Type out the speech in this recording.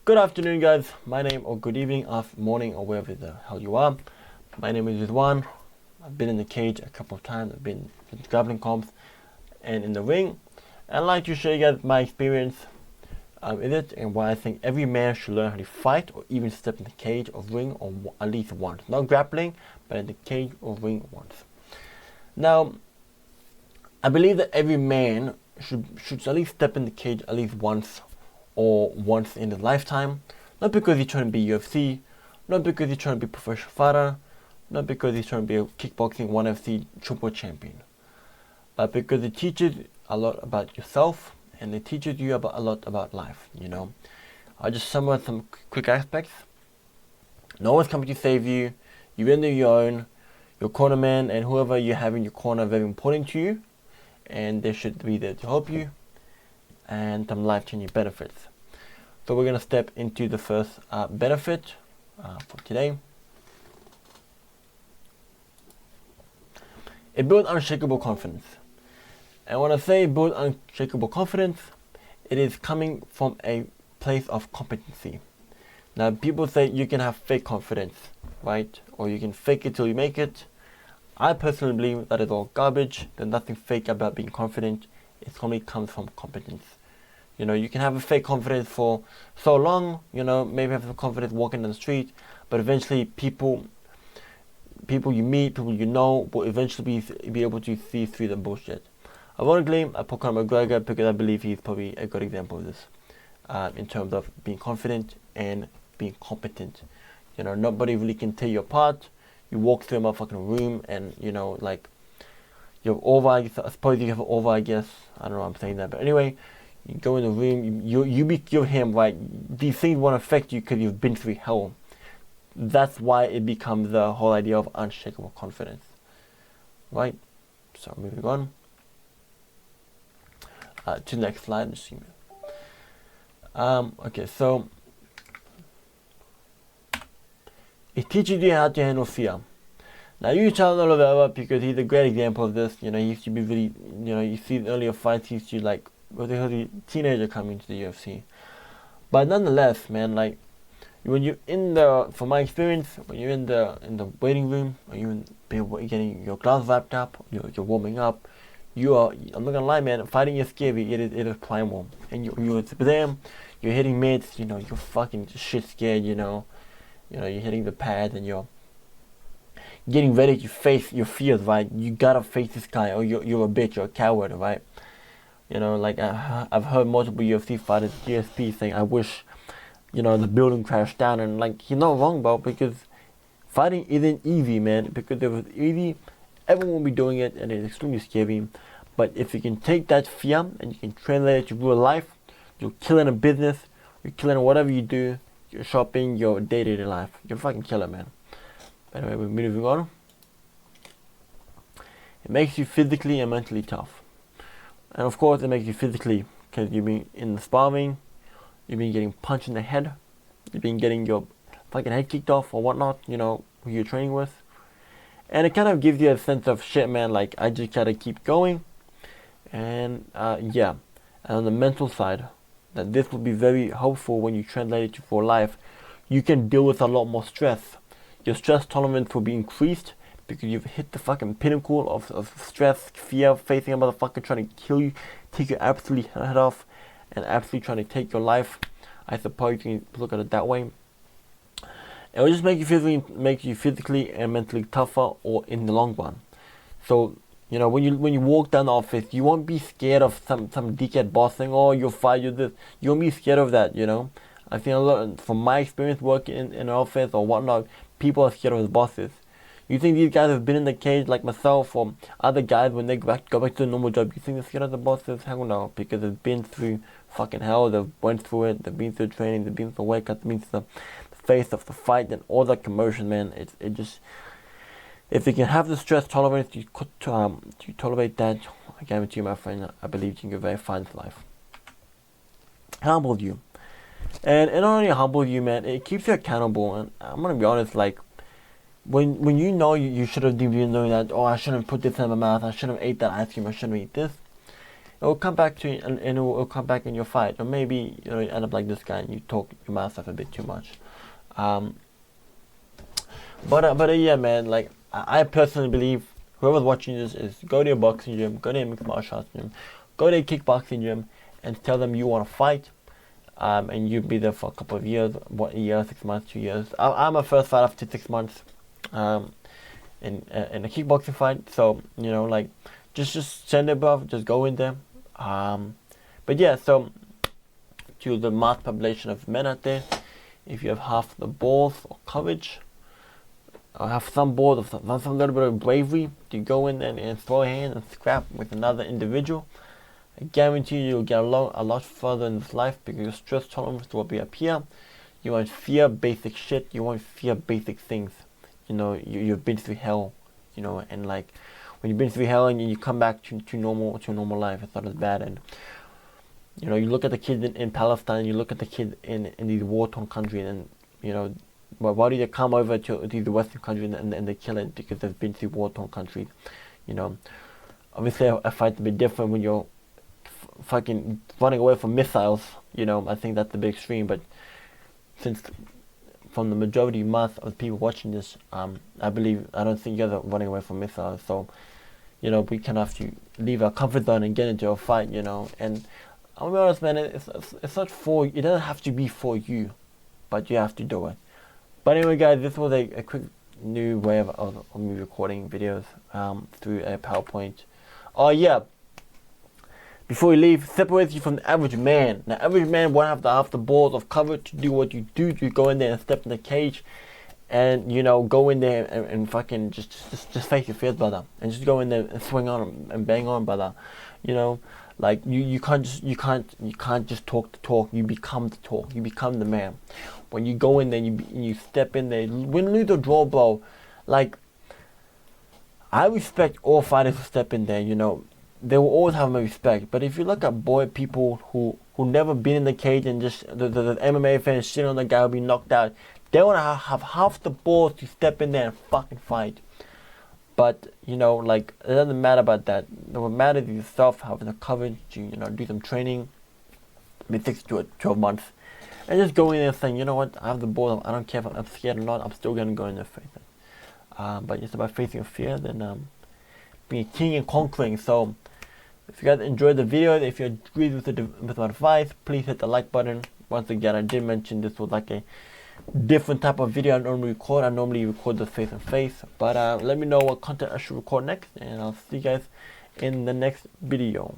Good afternoon, guys. My name, or good evening, morning, or wherever the hell you are. My name is Rizwan. I've been in the cage a couple of times. I've been in grappling comps and in the ring. I'd like to show you guys my experience in it and why I think every man should learn how to fight or even step in the cage or ring or at least once. Not grappling, but in the cage or ring once. Now, I believe that every man should at least step in the cage at least once or once in his lifetime. Not because he's trying to be UFC, not because he's trying to be a professional fighter, not because he's trying to be a kickboxing 1FC triple champion, but because it teaches a lot about yourself and it teaches you a lot about life, I'll just summarize some quick aspects. No one's coming to save you. You're in your own. Your corner man and whoever you have in your corner are very important to you, and they should be there to help you and some life-changing benefits. So we're going to step into the first benefit for today. It builds unshakable confidence. And when I say build unshakable confidence, it is coming from a place of competency. Now, people say you can have fake confidence, right? Or you can fake it till you make it. I personally believe that is all garbage. There's nothing fake about being confident. It only comes from competence. You can have a fake confidence for so long, maybe have some confidence walking down the street, but eventually people you meet, people you know, will eventually be able to see through the bullshit. Ironically, I put Conor McGregor because I believe he's probably a good example of this in terms of being confident and being competent. Nobody really can tear you apart. You walk through a motherfucking room and, you have over, I suppose you have over, I guess. I don't know why I'm saying that. But anyway, you go in the room, you're him, right? These things won't affect you because you've been through hell. That's why it becomes the whole idea of unshakable confidence. Right? So moving on. To the next slide. Okay, so it teaches you how to handle fear. Now you tell Oliveira because he's a great example of this. He used to be really, you see the earlier fights, he used to like, was a teenager coming to the UFC. But nonetheless, man, like when you're in from my experience, when you're in the waiting room, or you're getting your gloves wrapped up, you're warming up, I'm not gonna lie, man, fighting is scary. It is primal, and you're there, you're hitting mitts, you're fucking shit scared, you're hitting the pad and you're getting ready to face your fears, right? You gotta face this guy, or you're a bitch, you're a coward, right? Like I've heard multiple UFC fighters, GSP, saying, I wish, the building crashed down, and like, you're not wrong, bro, because fighting isn't easy, man. Because if it was easy, everyone will be doing it, and it's extremely scary. But if you can take that fear and you can translate it to real life, you're killing a business, you're killing whatever you do, your shopping, your day-to-day life, you're a fucking killer, man. Anyway, we're moving on. It makes you physically and mentally tough. And of course, it makes you physically, because you've been in the sparring, you've been getting punched in the head, you've been getting your fucking head kicked off or whatnot, who you're training with. And it kind of gives you a sense of, shit, man, like, I just gotta keep going. And yeah, and on the mental side, that this will be very helpful when you translate it to for life. You can deal with a lot more stress. Your stress tolerance will be increased because you've hit the fucking pinnacle of stress, fear, facing a motherfucker trying to kill you, take your absolute head off, and absolutely trying to take your life. I suppose you can look at it that way. It will just make you physically and mentally tougher, or in the long run. So, when you walk down the office, you won't be scared of some dickhead boss saying, oh, you're fired, you're this. You won't be scared of that, I think a lot, from my experience working in an office or whatnot, people are scared of his bosses. You think these guys have been in the cage like myself or other guys when they go back to the normal job, you think they're scared of the bosses? Hell no, because they've been through fucking hell, they've went through it, they've been through training, they've been through wake up, they've been through the face of the fight and all that commotion, man. It just, if you can have the stress tolerance to tolerate that, I guarantee you, my friend, I believe you can go very fine in life. Humble you. And it not only humbles you, man, it keeps you accountable. And I'm gonna be honest, like, when you should have been doing that, oh, I shouldn't put this in my mouth, I shouldn't have ate that ice cream, I shouldn't eat this. it will come back to you, and it will come back in your fight. Or maybe you end up like this guy and you talk your mouth off a bit too much. But yeah, man. Like I personally believe whoever's watching this is go to a boxing gym, go to a mixed martial arts gym, go to a kickboxing gym, and tell them you want to fight. And you'll be there for a couple of years, a year, 6 months, 2 years. I'm a first fight after 6 months, in a kickboxing fight. So like, just send it above, just go in there. But yeah, so to the mass population of men out there, if you have half the balls or courage, or have some balls or some little bit of bravery to go in there and throw a hand and scrap with another individual, I guarantee you'll get a lot further in this life, because your stress tolerance will be up here. You won't fear basic shit. You won't fear basic things. You've been through hell. And like when you've been through hell and you come back to normal life, it's not as bad. And you look at the kids in Palestine. You look at the kids in these war-torn countries, and why do they come over to these Western countries and they kill it? Because they've been through war-torn countries. Obviously a fight's a bit different when you're fucking running away from missiles. I think that's a bit extreme, but since from the majority mass of people watching this, I don't think you guys are running away from missiles. So we kind of have to leave our comfort zone and get into a fight. And I'll be honest, man, it's not for, it doesn't have to be for you, but you have to do it. But anyway, guys, this was a quick new way of me recording videos through a PowerPoint. Oh yeah, before you leave, separates you from the average man. The average man won't have the balls of courage to do what you do. To go in there and step in the cage, and go in there and fucking just face your fears, brother, and just go in there and swing on them and bang on, brother. Like you can't just talk the talk. You become the talk. You become the man. When you go in there, you step in there, win, lose or draw, bro. Like, I respect all fighters who step in there. They will always have my respect. But if you look at people who never been in the cage and just the MMA fans shit on the guy who'll be knocked out, they want to have half the balls to step in there and fucking fight. But like, it doesn't matter about that. What matters is yourself having the courage to do some training, maybe 6 to 12 months, and just go in there saying, you know what, I have the balls. I don't care if I'm scared or not. I'm still gonna go in there facing. But it's about facing fear, then being king and conquering. So if you guys enjoyed the video, if you agreed with my advice, please hit the like button. Once again, I did mention this was like a different type of video I normally record. I normally record the face and face, but let me know what content I should record next, and I'll see you guys in the next video.